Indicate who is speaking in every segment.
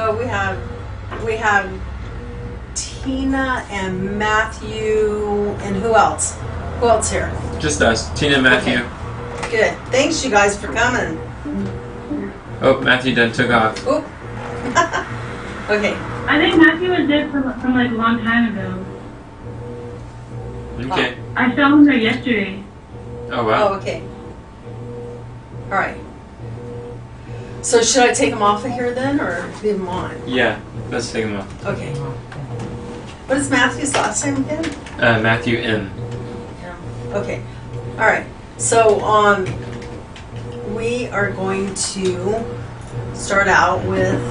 Speaker 1: So we have Tina and Matthew and who else? Who else here?
Speaker 2: Just us, Tina and Matthew.
Speaker 1: Okay. Good. Thanks, you guys, for coming.
Speaker 2: Oh, Matthew done took off.
Speaker 1: Oop. Okay.
Speaker 3: I think Matthew was there from like a long time ago.
Speaker 2: Okay.
Speaker 3: I saw him there yesterday.
Speaker 2: Oh wow.
Speaker 1: Oh, okay. All right. So should I take them off of here then, or leave them on?
Speaker 2: Yeah, let's take him off.
Speaker 1: Okay. What is Matthew's last name again?
Speaker 2: Matthew M.
Speaker 1: Yeah. Okay. All right. So we are going to start out with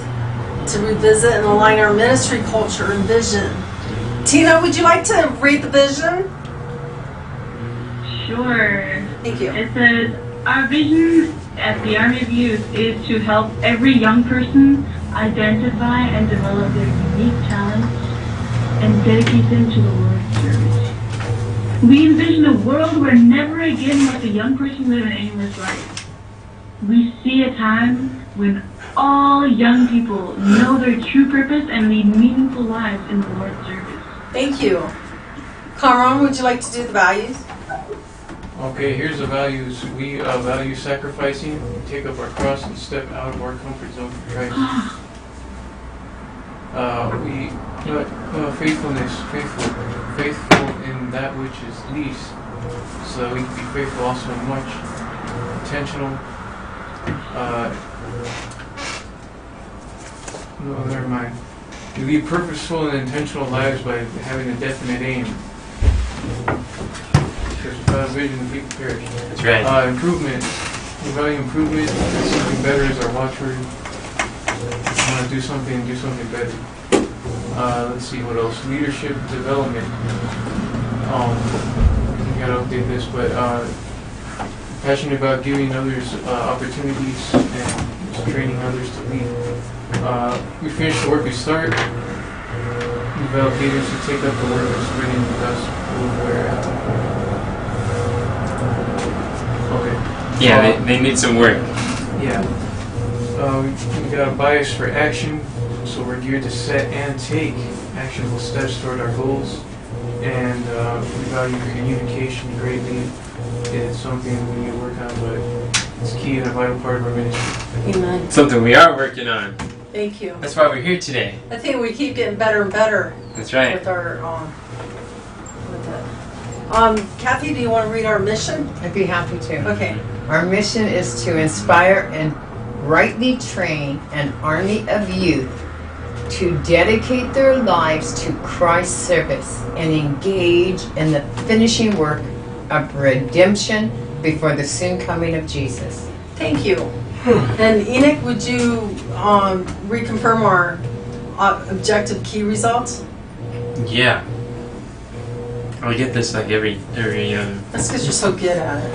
Speaker 1: to revisit and align our ministry culture and vision. Tina, would you like to read the vision?
Speaker 3: Sure.
Speaker 1: Thank you.
Speaker 3: It says, our vision at the Army of Youth is to help every young person identify and develop their unique talents and dedicate them to the Lord's service. We envision a world where never again must a young person live an aimless life. We see a time when all young people know their true purpose and lead meaningful lives in the Lord's service.
Speaker 1: Thank you. Cameron, would you like to do the values?
Speaker 4: Okay, here's the values. We value sacrificing, take up our cross, and step out of our comfort zone for Christ. Faithfulness, faithful in that which is least, so that we can be faithful also in much. Intentional. No, never mind. We lead purposeful and intentional lives by having a definite aim. Because without a vision, the people perish.
Speaker 2: That's right.
Speaker 4: Improvement. We value improvement. Something better is our watchword. If you want to do something better. Let's see what else. Leadership development. We gotta update this, but passionate about giving others opportunities and training others to lead. We finish the work we start. Develop leaders who take up the work of spreading the gospel wherever. Okay.
Speaker 2: Yeah, they need some work.
Speaker 4: Yeah. We got a bias for action, so we're geared to set and take actionable steps toward our goals. And we value communication greatly. It's something we need to work on, but it's key and a vital part of our ministry.
Speaker 1: Amen.
Speaker 2: Something we are working on.
Speaker 1: Thank you.
Speaker 2: That's why we're here today.
Speaker 1: I think we keep getting better and better.
Speaker 2: That's right.
Speaker 1: With our with it. Kathy, do you want to read our mission?
Speaker 5: I'd be happy to.
Speaker 1: Okay.
Speaker 5: Our mission is to inspire and rightly train an army of youth to dedicate their lives to Christ's service and engage in the finishing work of redemption before the soon coming of Jesus.
Speaker 1: Thank you. And Enoch, would you reconfirm our objective key results?
Speaker 2: Yeah. I get this like every
Speaker 1: That's because you're so good at it.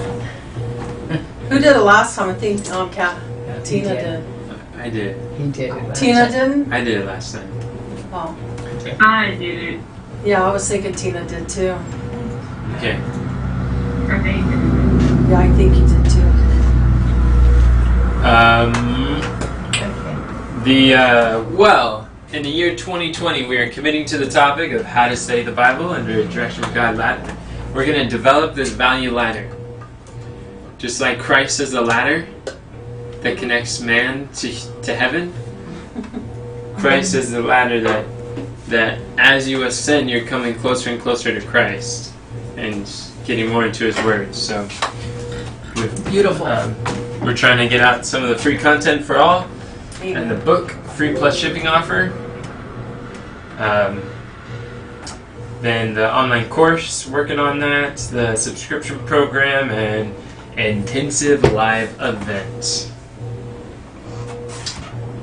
Speaker 1: Who did it last time? I think Tina did.
Speaker 2: I did.
Speaker 5: He did it.
Speaker 1: Tina didn't?
Speaker 2: I did it last time.
Speaker 1: Oh.
Speaker 3: I did it.
Speaker 1: Yeah, I was thinking Tina did too.
Speaker 2: Okay.
Speaker 3: Okay.
Speaker 1: Yeah, I think you did too.
Speaker 2: In the year 2020, we are committing to the topic of how to study the Bible under a Direction of God ladder. We're going to develop this value ladder. Just like Christ is the ladder that connects man to heaven, Christ is the ladder that as you ascend, you're coming closer and closer to Christ and getting more into His Word. So,
Speaker 1: Beautiful.
Speaker 2: We're trying to get out some of the free content for all, and the book, free plus shipping offer. Then the online course, working on that, the subscription program, and intensive live events.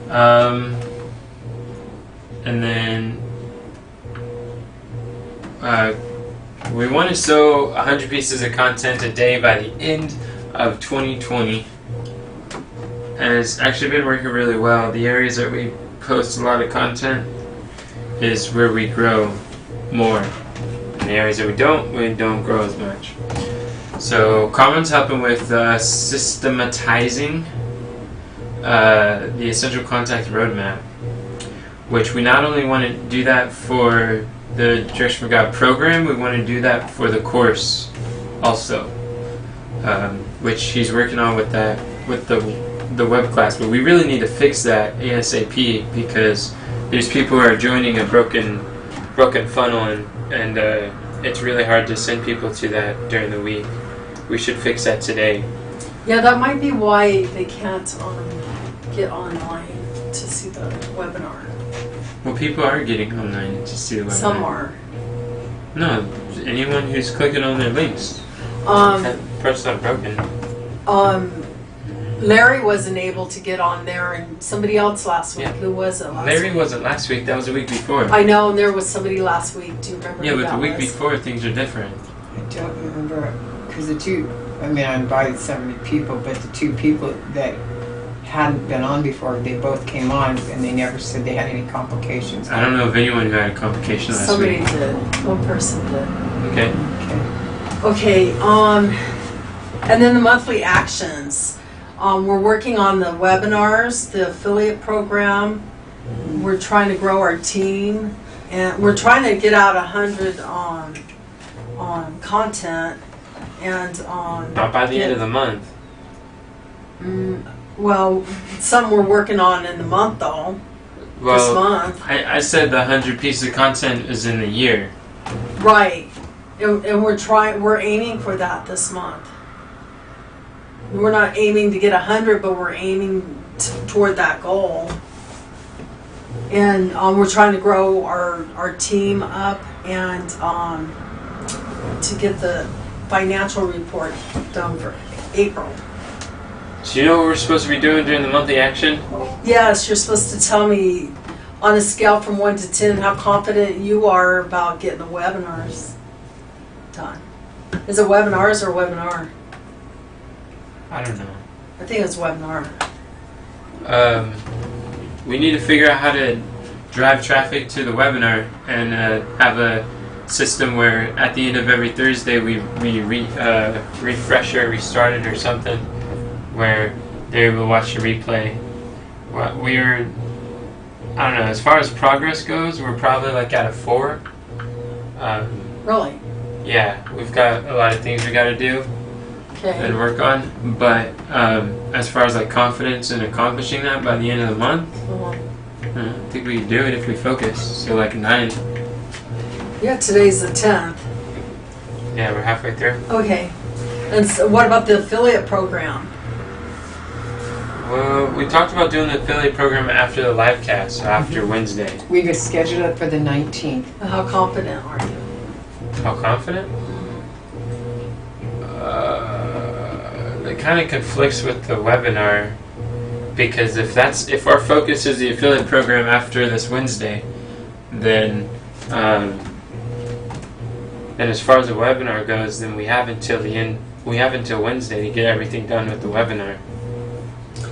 Speaker 2: And then we want to sow 100 pieces of content a day by the end of 2020. And it's actually been working really well. The areas that we post a lot of content is where we grow more. In the areas that we don't grow as much. So Carmen's helping with systematizing the Essential Contact Roadmap. which we not only want to do that for the Direction for God program, we want to do that for the course also, which he's working on with the web class. But we really need to fix that ASAP, because there's people who are joining a broken funnel, and it's really hard to send people to that during the week. We should fix that today.
Speaker 1: Yeah, that might be why they can't get online to see the webinar.
Speaker 2: Well, people are getting online to see the webinar.
Speaker 1: Some are.
Speaker 2: No, anyone who's clicking on their links. That part's not broken.
Speaker 1: Larry wasn't able to get on there, and somebody else last week.
Speaker 2: Yeah.
Speaker 1: Who was it last
Speaker 2: Larry
Speaker 1: week?
Speaker 2: wasn't last week, that was the week before.
Speaker 1: I know, and there was somebody last week. Do you remember
Speaker 2: Yeah,
Speaker 1: who
Speaker 2: but
Speaker 1: that
Speaker 2: the week
Speaker 1: was?
Speaker 2: before things are different.
Speaker 5: I don't remember, because I invited 70 people, but the two people that hadn't been on before, they both came on, and they never said they had any complications.
Speaker 2: I don't know of anyone who had a complication last
Speaker 1: Somebody
Speaker 2: week.
Speaker 1: did. One person did.
Speaker 2: Okay.
Speaker 5: Okay.
Speaker 1: Okay, and then the monthly actions. We're working on the webinars, the affiliate program. We're trying to grow our team, and we're trying to get out 100 on content, and
Speaker 2: Not by the end of the month.
Speaker 1: well, some we're working on in the month though. This
Speaker 2: Well,
Speaker 1: month,
Speaker 2: I said the 100 pieces of content is in the year.
Speaker 1: right? And we're aiming for that this month. We're not aiming to get 100, but we're aiming toward that goal. And we're trying to grow our team up, and to get the financial report done for April.
Speaker 2: So you know what we're supposed to be doing during the monthly action?
Speaker 1: Yes, you're supposed to tell me on a scale from 1 to 10 how confident you are about getting the webinars done. Is it webinars or webinar?
Speaker 2: I don't know.
Speaker 1: I think it's webinar.
Speaker 2: We need to figure out how to drive traffic to the webinar, and have a system where at the end of every Thursday we refresh or restart it or something, where they're able to watch the replay. I don't know, as far as progress goes, we're probably like at a 4.
Speaker 1: Really?
Speaker 2: Yeah, we've got a lot of things we got to do
Speaker 1: Okay.
Speaker 2: and work on, but as far as like confidence in accomplishing that by the end of the month, I think we can do it if we focus. So like 9.
Speaker 1: Yeah, today's the 10th.
Speaker 2: Yeah, we're halfway through.
Speaker 1: Okay. And so what about the affiliate program?
Speaker 2: Well, we talked about doing the affiliate program after the live cast, so after Wednesday.
Speaker 5: We just scheduled it for the 19th.
Speaker 1: How confident are you?
Speaker 2: How confident? It kind of conflicts with the webinar, because if our focus is the affiliate program after this Wednesday, then as far as the webinar goes, then we have until Wednesday to get everything done with the webinar.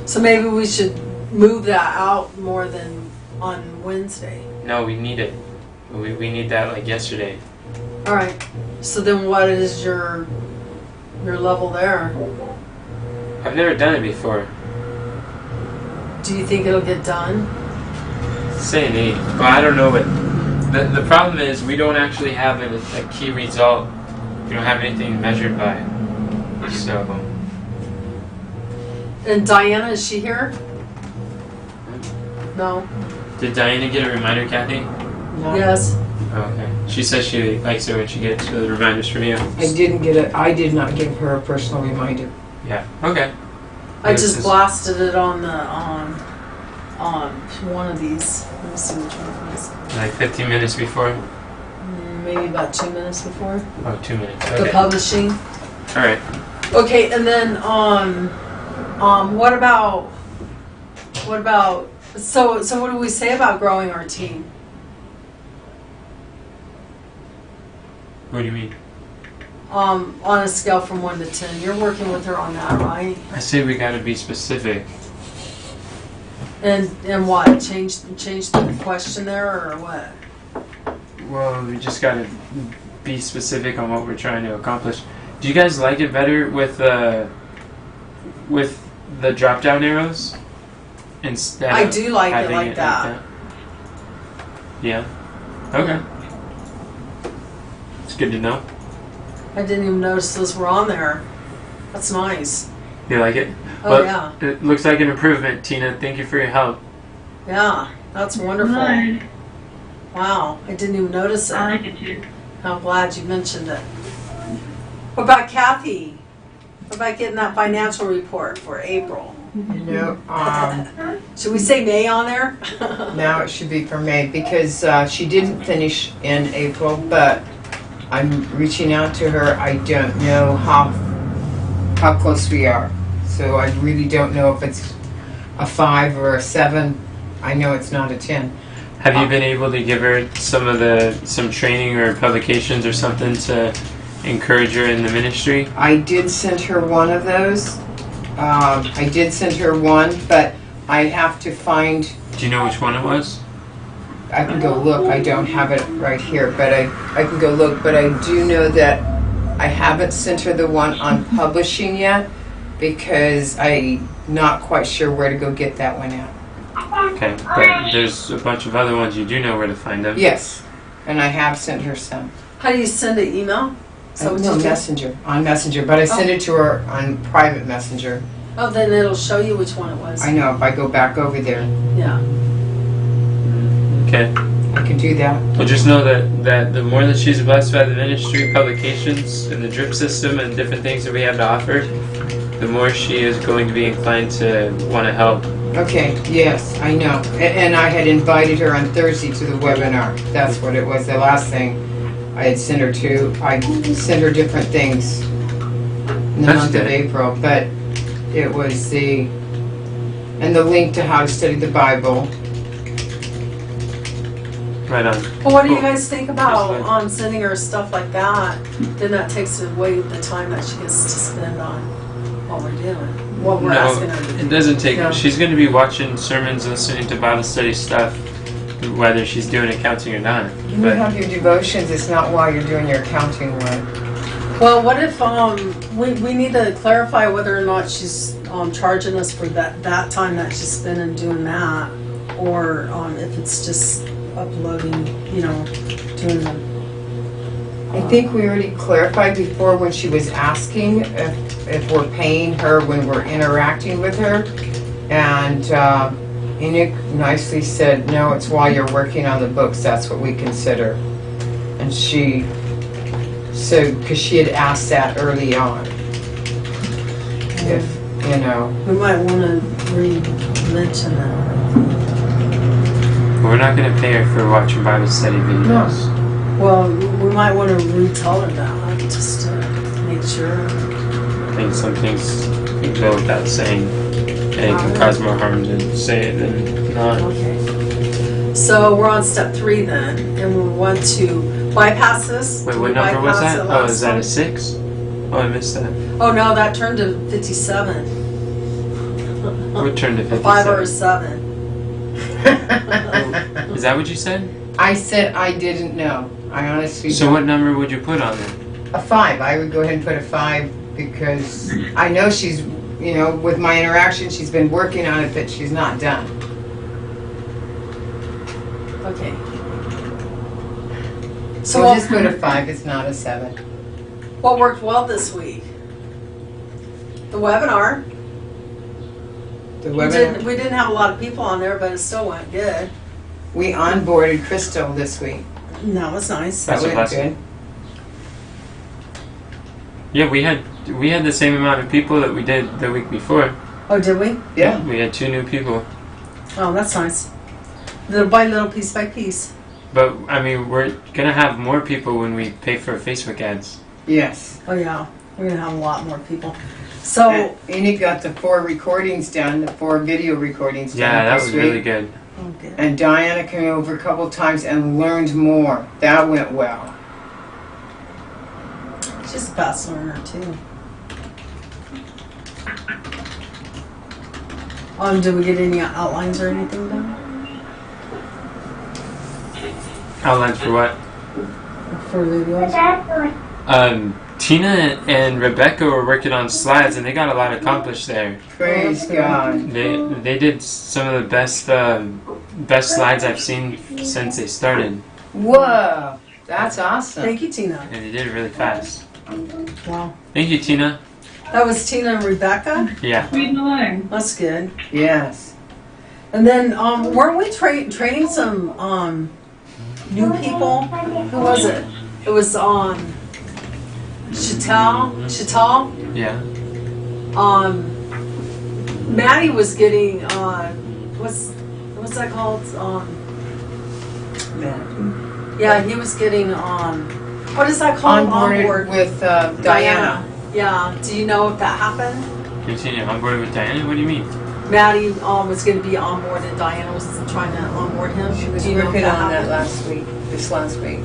Speaker 1: So maybe we should move that out more than on Wednesday.
Speaker 2: No, we need it. We need that like yesterday.
Speaker 1: All right. So then what is your level there?
Speaker 2: I've never done it before.
Speaker 1: Do you think it'll get done?
Speaker 2: Say an 8. Well, I don't know, but the problem is we don't actually have a key result. We don't have anything measured by. So,
Speaker 1: And Diana, is she here? No.
Speaker 2: did Diana get a reminder, Kathy?
Speaker 5: No,
Speaker 1: Yes.
Speaker 2: Oh, okay. She says she likes it when she gets the reminders from you.
Speaker 5: I did not give her a personal reminder.
Speaker 2: Yeah. Okay.
Speaker 1: I
Speaker 2: This
Speaker 1: just
Speaker 2: is-
Speaker 1: blasted it on the on one of these. Let me see which one it was.
Speaker 2: Like 15 minutes before?
Speaker 1: Maybe about 2 minutes before.
Speaker 2: Oh, 2 minutes.
Speaker 1: The
Speaker 2: Okay.
Speaker 1: publishing.
Speaker 2: All right.
Speaker 1: Okay, and then what about so what do we say about growing our team?
Speaker 2: What do you mean?
Speaker 1: On a scale from 1 to 10. You're working with her on that, right?
Speaker 2: I say we got to be specific.
Speaker 1: And what? Change the question there or what?
Speaker 2: Well, we just got to be specific on what we're trying to accomplish. Do you guys like it better with the drop down arrows instead?
Speaker 1: I
Speaker 2: of
Speaker 1: do like it
Speaker 2: having
Speaker 1: like that.
Speaker 2: Yeah. Okay. It's good to know.
Speaker 1: I didn't even notice those were on there. That's nice.
Speaker 2: You like it?
Speaker 1: Oh,
Speaker 2: Well,
Speaker 1: yeah.
Speaker 2: It looks like an improvement, Tina. Thank you for your help.
Speaker 1: Yeah, that's wonderful.
Speaker 3: Good.
Speaker 1: Wow, I didn't even notice
Speaker 3: I
Speaker 1: it.
Speaker 3: like it too.
Speaker 1: I'm glad you mentioned it. What about Kathy? What about getting that financial report for April?
Speaker 5: No,
Speaker 1: Should we say May on there?
Speaker 5: now it should be for May because she didn't finish in April, but I'm reaching out to her. I don't know how close we are. So I really don't know if it's a 5 or a 7. I know it's not a 10.
Speaker 2: Have you been able to give her some training or publications or something to encourage her in the ministry?
Speaker 5: I did send her one of those. I did send her one, but I have to find.
Speaker 2: Do you know which one it was?
Speaker 5: I can go look. I don't have it right here, but I can go look. But I do know that I haven't sent her the one on publishing yet because I'm not quite sure where to go get that one at.
Speaker 2: Okay, but there's a bunch of other ones you do know where to find them.
Speaker 5: Yes, and I have sent her some.
Speaker 1: How do you send an email?
Speaker 5: No,
Speaker 1: did you-
Speaker 5: Messenger. On Messenger, but I sent it to her on private Messenger.
Speaker 1: Oh, then it'll show you which one it was.
Speaker 5: I know if I go back over there,
Speaker 1: Yeah.
Speaker 2: Okay.
Speaker 5: I can do that.
Speaker 2: Well, just know that the more that she's blessed by the ministry, publications, and the drip system and different things that we have to offer, the more she is going to be inclined to want to help.
Speaker 5: Okay, yes, I know. And I had invited her on Thursday to the webinar. That's what it was, the last thing I had sent her to. I sent her different things in the
Speaker 2: That's
Speaker 5: month of
Speaker 2: good.
Speaker 5: April, but it was the link to how to study the Bible.
Speaker 2: Right on.
Speaker 1: Well, what do you
Speaker 2: Cool.
Speaker 1: guys think about
Speaker 2: That's fine.
Speaker 1: sending her stuff like that? Then that takes away the time that she gets to spend on what we're doing, what we're asking her to
Speaker 2: it
Speaker 1: do.
Speaker 2: doesn't take.
Speaker 5: No.
Speaker 2: She's going to be watching sermons, listening to Bible study stuff, whether she's doing accounting or not.
Speaker 5: When you have your devotions, it's not while you're doing your accounting work.
Speaker 1: Well, what if we need to clarify whether or not she's charging us for that time that she's spending doing that, or if it's just uploading, doing the.
Speaker 5: I think we already clarified before when she was asking if we're paying her when we're interacting with her. And Enoch nicely said, no, it's while you're working on the books, that's what we consider. And because she had asked that early on. If,
Speaker 1: We might want to re-mention that.
Speaker 2: We're not going to pay her for watching Bible study videos.
Speaker 1: Well, we might want to retell her that, just to make sure.
Speaker 2: I think some things can go without saying, and it can cause more harm to say it than not.
Speaker 1: Okay. So we're on step 3 then, and we want to bypass this.
Speaker 2: Wait,
Speaker 1: We
Speaker 2: what number was
Speaker 1: bypassed
Speaker 2: that?
Speaker 1: it
Speaker 2: Oh,
Speaker 1: last
Speaker 2: is that
Speaker 1: time.
Speaker 2: a 6? Oh, I missed that.
Speaker 1: Oh no, that turned to 57.
Speaker 2: What turned to
Speaker 1: A 5 or a
Speaker 2: 57?
Speaker 1: 7.
Speaker 2: Is that what you said?
Speaker 5: I said I didn't know. I honestly
Speaker 2: So
Speaker 5: don't.
Speaker 2: what number would you put on it?
Speaker 5: A 5. I would go ahead and put a 5 because I know she's, with my interaction, she's been working on it, but she's not done.
Speaker 1: Okay.
Speaker 5: So we'll just put a 5. It's not a 7.
Speaker 1: What worked well this week? The webinar.
Speaker 5: The
Speaker 1: We
Speaker 5: webinar.
Speaker 1: didn't have a lot of people on there, but it still went good.
Speaker 5: We onboarded Crystal this week.
Speaker 1: No, it's nice.
Speaker 2: That's a
Speaker 5: That went
Speaker 2: blessing.
Speaker 5: good.
Speaker 2: Yeah, we had the same amount of people that we did the week before.
Speaker 1: Oh, did we?
Speaker 5: Yeah.
Speaker 2: We had 2 new people.
Speaker 1: Oh, that's nice. Little by little, piece by piece.
Speaker 2: But, I mean, we're going to have more people when we pay for Facebook ads.
Speaker 5: Yes.
Speaker 1: Oh yeah, we're gonna have a lot more people. So
Speaker 5: And he got the 4 recordings done, the 4 video recordings done.
Speaker 2: Yeah, that
Speaker 5: this
Speaker 2: was
Speaker 5: week.
Speaker 2: really good.
Speaker 1: okay.
Speaker 5: And Diana came over a couple times and learned more. That went well.
Speaker 1: She's a fast learner too. Did we get any outlines or anything done
Speaker 2: Outlines for what?
Speaker 1: for videos?
Speaker 2: Tina and Rebecca were working on slides, and they got a lot accomplished there.
Speaker 5: Praise
Speaker 1: Okay.
Speaker 5: God.
Speaker 2: They did some of the best best slides I've seen since they started,
Speaker 5: Whoa, that's awesome.
Speaker 1: Thank you, Tina.
Speaker 2: and they did it really fast.
Speaker 1: Wow.
Speaker 2: Thank you, Tina.
Speaker 1: That was Tina and Rebecca.
Speaker 2: Yeah.
Speaker 3: Read and learn.
Speaker 1: That's good.
Speaker 5: Yes.
Speaker 1: And then, weren't we training some new people? Who was it? It was Chatal.
Speaker 2: Yeah.
Speaker 1: Maddie was getting what's that called? Yeah, he was getting what is that called?
Speaker 5: Onboarded with Diana.
Speaker 1: Yeah. Do you know if that happened?
Speaker 2: You're saying you're on board with Diana? What do you mean?
Speaker 1: Maddie was going to be on board, and Diana was trying to onboard him.
Speaker 5: She was
Speaker 1: Do you know if
Speaker 5: working on that
Speaker 1: happened?
Speaker 5: this last week.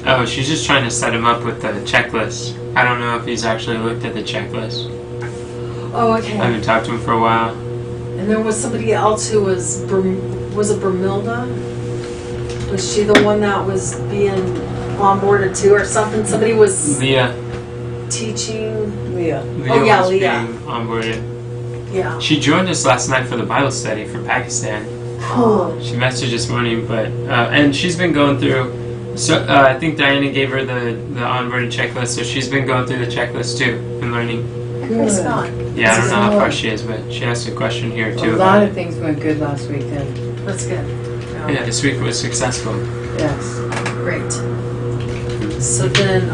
Speaker 2: Oh, she's just trying to set him up with the checklist. I don't know if he's actually looked at the checklist.
Speaker 1: Oh,
Speaker 2: I
Speaker 1: okay.
Speaker 2: haven't talked to him for a while.
Speaker 1: And there was somebody else who was it Bermilda? Was she the one that was being onboarded too, or something? Somebody was
Speaker 2: Leah.
Speaker 1: teaching.
Speaker 5: Leah.
Speaker 1: Oh, yeah,
Speaker 2: was
Speaker 1: Leah.
Speaker 2: being onboarded.
Speaker 1: Yeah.
Speaker 2: She joined us last night for the Bible study from Pakistan.
Speaker 1: Cool.
Speaker 2: She messaged this morning, but and she's been going through. So I think Diana gave her the onboarding checklist, so she's been going through the checklist too and learning.
Speaker 1: Praise God.
Speaker 2: Yeah, I don't know how far she is, but she asked a question here
Speaker 5: A
Speaker 2: too.
Speaker 5: lot
Speaker 2: about
Speaker 5: of things went good last week then.
Speaker 1: That's good.
Speaker 2: it. Yeah, this week was successful.
Speaker 5: Yes.
Speaker 1: Great. So then,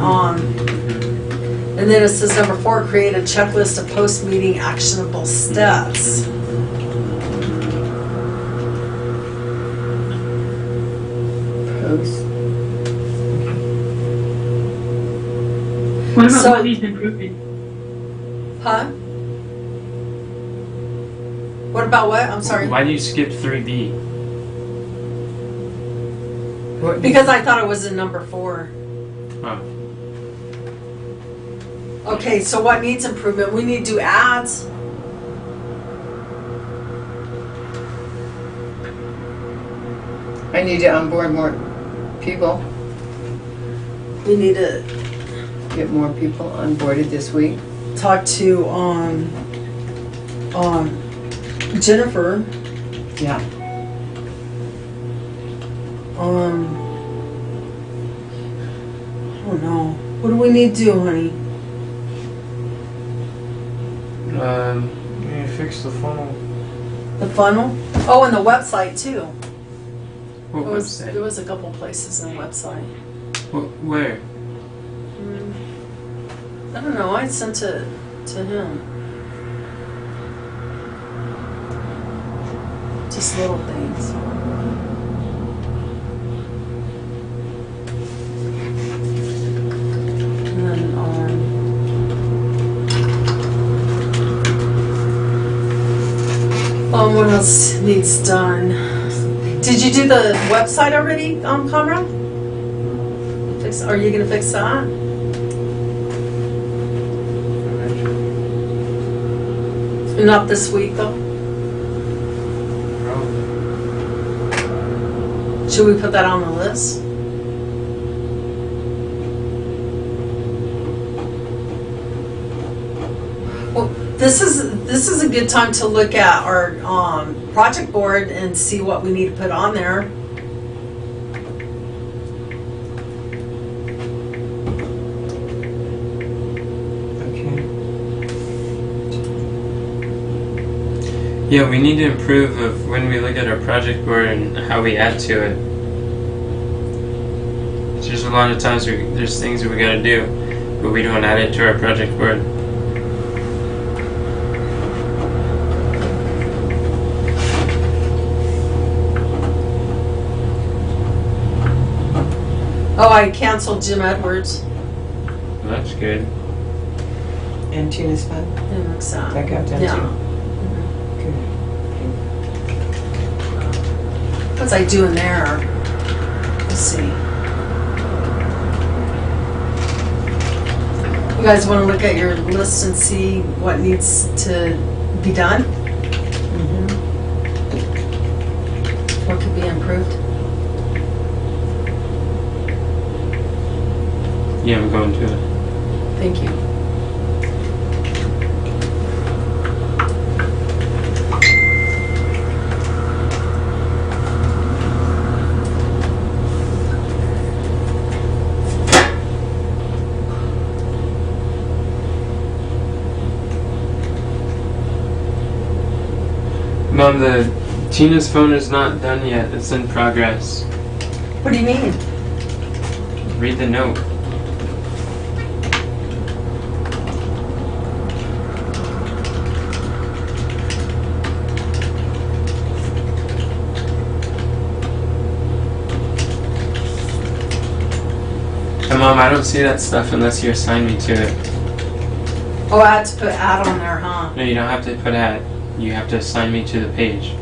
Speaker 1: and then it says number 4, create a checklist of post-meeting actionable steps.
Speaker 5: Post.
Speaker 3: What about
Speaker 1: So-
Speaker 3: what needs improving?
Speaker 1: Huh? What about what? I'm sorry.
Speaker 2: Why do you skip 3B?
Speaker 5: What
Speaker 1: Because I thought it was in number 4.
Speaker 2: Oh,
Speaker 1: Okay, so what needs improvement? We need to do ads.
Speaker 5: I need to onboard more people,
Speaker 1: We need to
Speaker 5: get more people onboarded this week.
Speaker 1: talk to Jennifer.
Speaker 5: Yeah.
Speaker 1: Oh no. What do we need to do, honey?
Speaker 4: Yeah, fix the funnel.
Speaker 1: The funnel? Oh, and the website too.
Speaker 2: what
Speaker 1: There
Speaker 2: website?
Speaker 1: was a couple places in the website.
Speaker 2: Where?
Speaker 1: I don't know. I sent it to him. Just little things. And then, what else needs done? Did you do the website already, Conrad? Are you gonna fix that? Not this week though.
Speaker 4: Probably.
Speaker 1: Should we put that on the list? Well, this is a good time to look at our project board and see what we need to put on there.
Speaker 4: Okay.
Speaker 2: Yeah, we need to improve of when we look at our project board and how we add to it. There's a lot of times there's things that we gotta do, but we don't add it to our project board.
Speaker 1: Oh, I canceled Jim Edwards.
Speaker 2: Well, that's good.
Speaker 5: And Tina's fun.
Speaker 1: That looks sad.
Speaker 5: That got done
Speaker 1: Yeah.
Speaker 5: too. Good.
Speaker 1: What's I doing there? Let's see. You guys want to look at your list and see what needs to be done? What could be improved?
Speaker 2: Yeah, I'm going to it.
Speaker 1: Thank you.
Speaker 2: Mom, the Tina's phone is not done yet. It's in progress.
Speaker 1: What do you mean?
Speaker 2: Read the note. And Mom, I don't see that stuff unless you assign me to it.
Speaker 1: Oh, I had to put ad on there, huh?
Speaker 2: No, you don't have to put ad. You have to assign me to the page.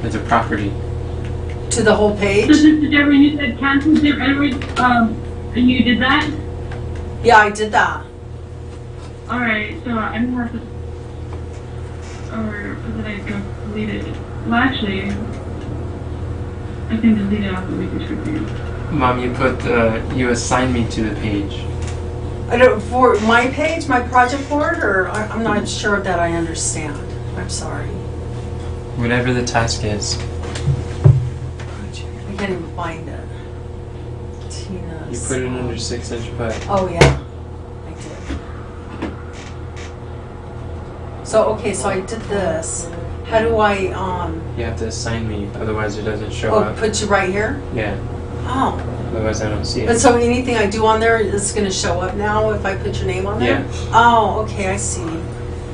Speaker 2: It's a property.
Speaker 1: To the whole
Speaker 3: So
Speaker 1: page?
Speaker 3: Sister Deborah, you said cancel Deborah Edwards, and you did that?
Speaker 1: Yeah, I did that.
Speaker 3: Alright, so I'm gonna have to, or did I go delete it? Well, actually, I can delete it off the weekly script view.
Speaker 2: Mom, you put you assign me to the page.
Speaker 1: I don't, for my page, my project board, or I'm not sure that I understand. I'm sorry.
Speaker 2: Whatever the task is.
Speaker 1: I can't even find it. Tina's.
Speaker 2: You put it under 6-inch putt.
Speaker 1: Oh, yeah. I did. So, okay, so I did this. How do I,
Speaker 2: You have to assign me, otherwise it doesn't show
Speaker 1: oh,
Speaker 2: up.
Speaker 1: put you right here?
Speaker 2: Yeah,
Speaker 1: Oh.
Speaker 2: otherwise I don't see
Speaker 1: And
Speaker 2: it.
Speaker 1: so anything I do on there is going to show up now if I put your name on there?
Speaker 2: Yeah.
Speaker 1: Oh, okay, I see.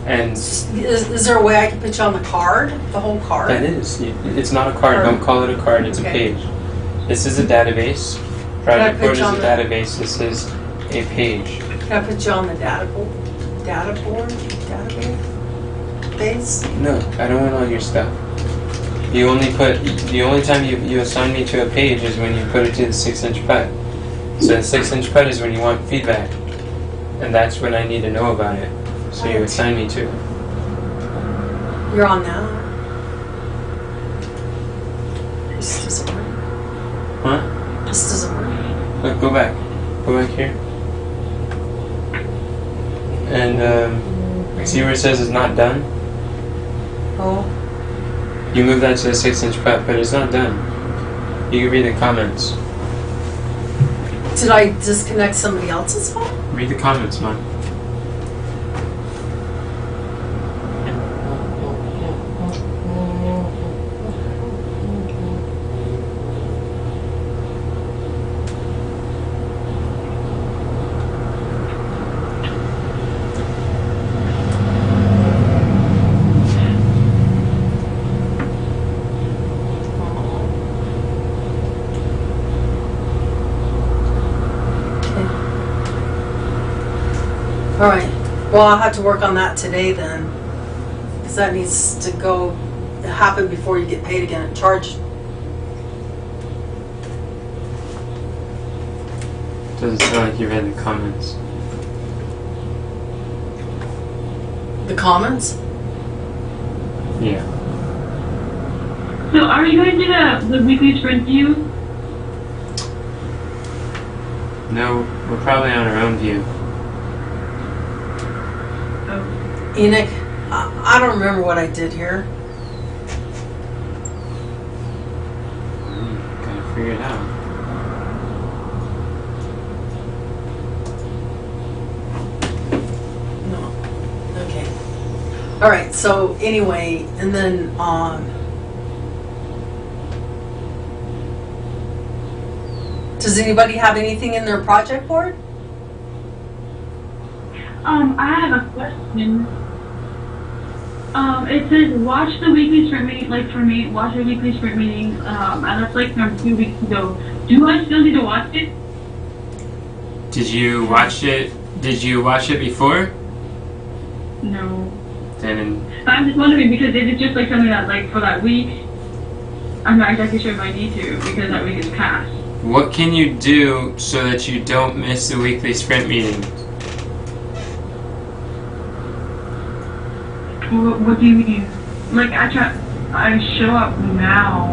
Speaker 2: And
Speaker 1: Is there a way I can put you on the card? The whole card?
Speaker 2: that is, it's not a card. Don't call it a card. It's a
Speaker 1: Okay.
Speaker 2: page. This is a database.
Speaker 1: I
Speaker 2: Project
Speaker 1: put
Speaker 2: board is
Speaker 1: you
Speaker 2: a
Speaker 1: on the-
Speaker 2: database. This is a page.
Speaker 1: Can I put you on the data board? Database? Base?
Speaker 2: No, I don't want all your stuff. You only put, the only time you assign me to a page is when you put it to the 6-inch putt. So the 6-inch putt is when you want feedback. And that's when I need to know about it. So you assign me to it.
Speaker 1: You're on that. This doesn't work.
Speaker 2: Huh?
Speaker 1: This doesn't work.
Speaker 2: Look, go back. Go back here. And see where it says it's not done?
Speaker 1: Oh,
Speaker 2: You move that to the 6-inch putt, but it's not done. You can read the comments.
Speaker 1: did I disconnect somebody else's phone?
Speaker 2: Read the comments, Mom.
Speaker 1: All right. Well, I'll have to work on that today then, because that needs to go happen before you get paid again. Charge.
Speaker 2: Doesn't sound like you read the comments.
Speaker 1: The comments?
Speaker 2: Yeah.
Speaker 3: So are you going to the weekly sprint view?
Speaker 2: No, we're probably on our own view.
Speaker 3: Oh.
Speaker 1: Enoch, I don't remember what I did here.
Speaker 2: Gotta figure it out.
Speaker 1: No. Okay. All right. So anyway, and then does anybody have anything in their project board?
Speaker 3: I have a question. It says watch the weekly sprint meeting, like for me, watch the weekly sprint meeting, and that's like from 2 weeks ago. Do I still need to watch it?
Speaker 2: Did you watch it? Did you watch it before?
Speaker 3: No.
Speaker 2: Then
Speaker 3: I'm just wondering because if it's just like something that like for that week, I'm not exactly sure if I need to because that week is past.
Speaker 2: what can you do so that you don't miss the weekly sprint meeting?
Speaker 3: What do you mean? Like I show up now.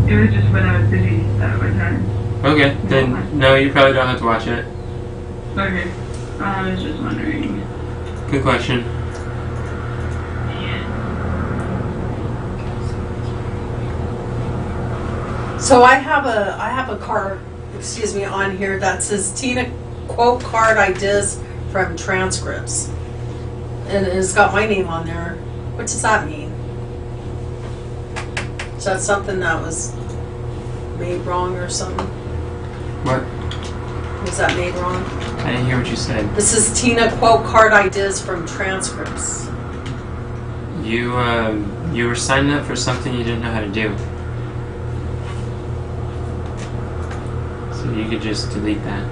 Speaker 3: It was just when I was busy at my time.
Speaker 2: Okay, then no, you probably don't have to watch it.
Speaker 3: Okay. I was just wondering.
Speaker 2: Good question.
Speaker 1: So I have a card, excuse me, on here that says Tina quote card ideas from transcripts, and it's got my name on there. What does that mean? Is that something that was made wrong or something?
Speaker 2: What?
Speaker 1: Was that made wrong?
Speaker 2: I didn't hear what you said.
Speaker 1: This is Tina quote card ideas from transcripts.
Speaker 2: You were signing up for something you didn't know how to do. So you could just delete that.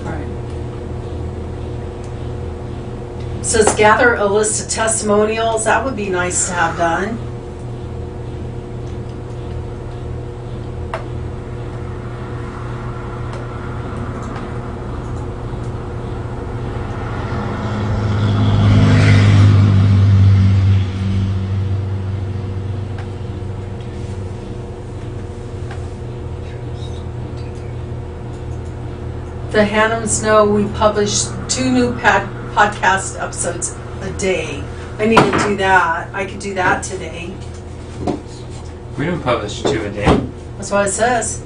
Speaker 1: Alright. Says gather a list of testimonials. That would be nice to have done. The Hannums know we publish 2 new podcast episodes a day. I need to do that. I could do that today.
Speaker 2: We don't publish 2 a day.
Speaker 1: That's what it says.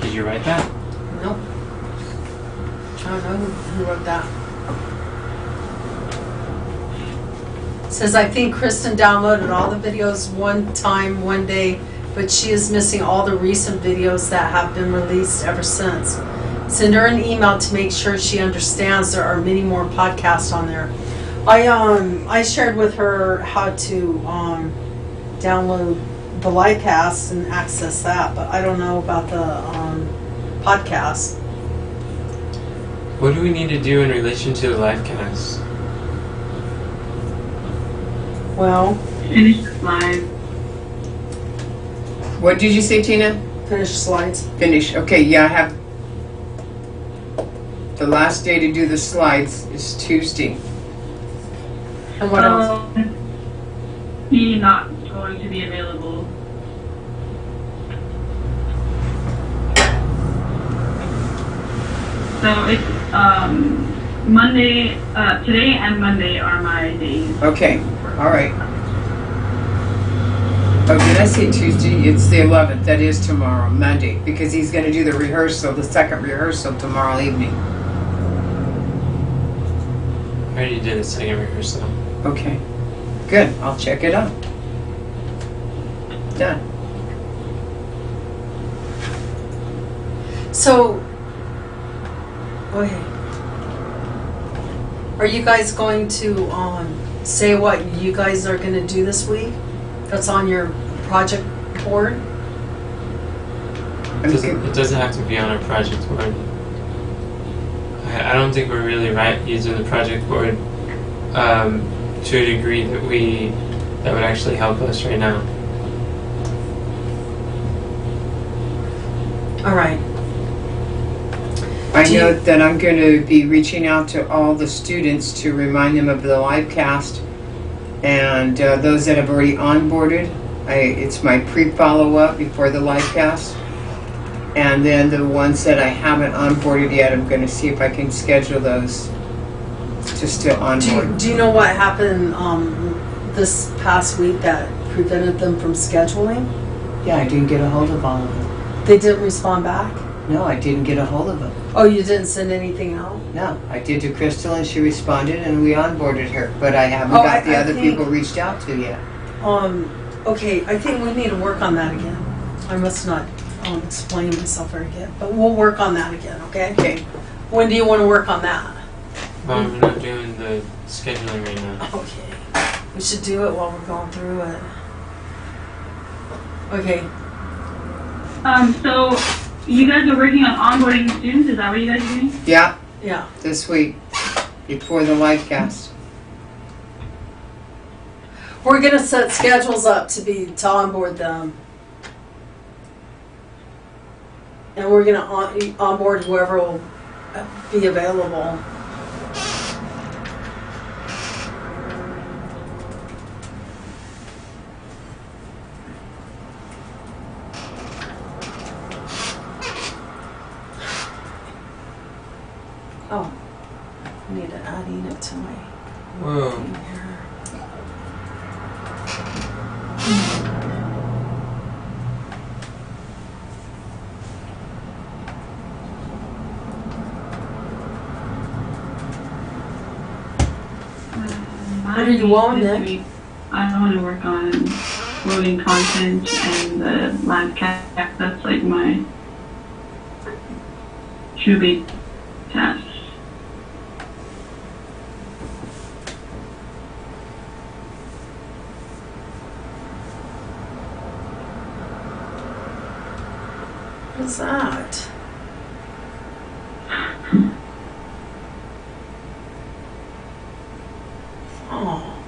Speaker 2: Did you write that?
Speaker 1: Nope. I don't know who wrote that. It says, I think Kristen downloaded all the videos one time, one day, but she is missing all the recent videos that have been released ever since. Send her an email to make sure she understands there are many more podcasts on there. I shared with her how to download the Livecast and access that, but I don't know about the podcast.
Speaker 2: What do we need to do in relation to the live cast?
Speaker 1: Well,
Speaker 3: Finish the slide.
Speaker 5: What did you say, Tina?
Speaker 1: finish slides.
Speaker 5: Finish. Okay, yeah, I have. The last day to do the slides is Tuesday.
Speaker 1: And what else?
Speaker 3: He not going to be available. So it's Monday. Today and Monday are my days.
Speaker 5: Okay, all right. Oh, did I say Tuesday? It's the 11th. That is tomorrow, Monday, because he's going to do the rehearsal, the second rehearsal tomorrow evening.
Speaker 2: I already did the second rehearsal.
Speaker 5: Okay, good. I'll check it out. Done.
Speaker 1: So, okay. Are you guys going to say what you guys are going to do this week? That's on your project board?
Speaker 2: It doesn't have to be on our project board. I don't think we're really right using the project board to a degree that would actually help us right now.
Speaker 1: All right.
Speaker 5: I know that I'm going to be reaching out to all the students to remind them of the live cast, and those that have already onboarded. It's my pre-follow-up before the live cast, and then the ones that I haven't onboarded yet, I'm going to see if I can schedule those to still onboard.
Speaker 1: Do you know what happened this past week that prevented them from scheduling?
Speaker 5: Yeah, I didn't get a hold of all of them.
Speaker 1: They didn't respond back?
Speaker 5: No, I didn't get a hold of them.
Speaker 1: Oh, you didn't send anything out?
Speaker 5: No, I did to Crystal and she responded and we onboarded her, but I haven't
Speaker 1: Oh,
Speaker 5: got the
Speaker 1: I
Speaker 5: other
Speaker 1: think-
Speaker 5: people reached out to yet.
Speaker 1: Okay, I think we need to work on that again. I must not explain myself very good, but we'll work on that again, okay?
Speaker 5: Okay,
Speaker 1: When do you want to work on that?
Speaker 2: But we're not doing the scheduling right now.
Speaker 1: Okay, we should do it while we're going through it. Okay,
Speaker 3: So you guys are working on onboarding students. Is that what you guys are doing?
Speaker 5: yeah,
Speaker 1: yeah.
Speaker 5: this week, before the live cast.
Speaker 1: We're gonna set schedules up to onboard them. And we're gonna onboard whoever will be available. Oh, I need to add Enoch to my
Speaker 2: Whoa.
Speaker 1: thing here. What are you on,
Speaker 3: this
Speaker 1: Nick?
Speaker 3: week, I want to work on loading content and the live cast. That's like my two big tasks.
Speaker 1: What's that? Oh.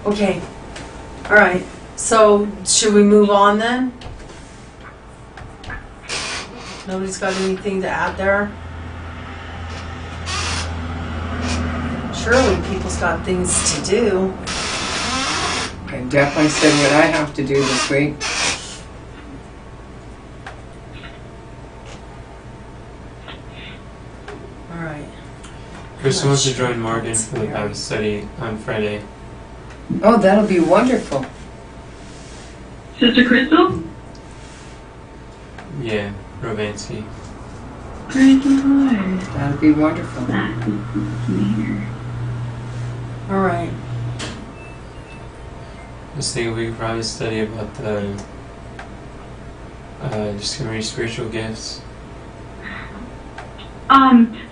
Speaker 1: Okay. All right. So, should we move on then? Nobody's got anything to add there? Surely people's got things to do.
Speaker 5: I definitely said what I have to do this week.
Speaker 1: All right.
Speaker 2: Chris wants to join Morgan for the Bible study on Friday.
Speaker 5: Oh, that'll be wonderful.
Speaker 3: Sister Crystal?
Speaker 2: Yeah, Rovansky.
Speaker 3: Praise the Lord.
Speaker 5: That'll be wonderful.
Speaker 3: That is here.
Speaker 1: All right.
Speaker 2: I was thinking we could probably study about the discovering spiritual gifts.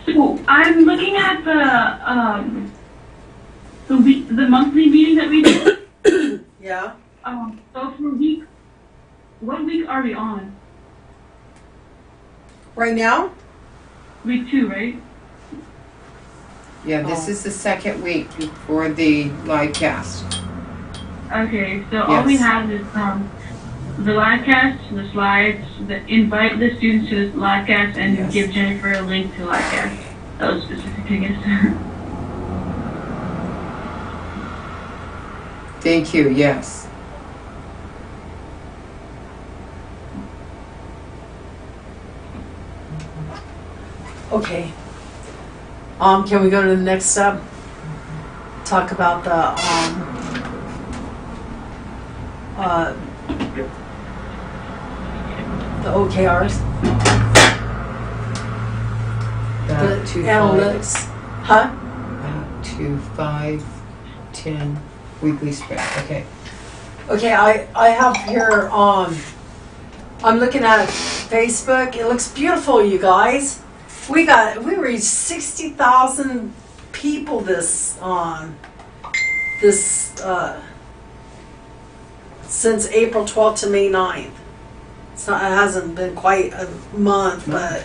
Speaker 3: So I'm looking at the monthly meeting that we do.
Speaker 1: Yeah.
Speaker 3: So for what week are we on?
Speaker 1: Right now?
Speaker 3: Week 2, right?
Speaker 5: Yeah, this is the second week before the live cast.
Speaker 3: Okay, so all we
Speaker 5: Yes.
Speaker 3: have is the live cast, the slides, invite the students to the live cast, and
Speaker 5: Yes.
Speaker 3: give Jennifer a link to live cast. That was specific, I guess.
Speaker 5: Thank you, yes.
Speaker 1: Okay. Can we go to the next step? Talk about the OKRs,
Speaker 5: Back
Speaker 1: the
Speaker 5: to
Speaker 1: analytics, huh?
Speaker 5: Back to 5-10 weekly spread. Okay.
Speaker 1: Okay, I have here, I'm looking at Facebook. It looks beautiful, you guys. We reached 60,000 people since April 12th to May 9th. It hasn't been quite a month, but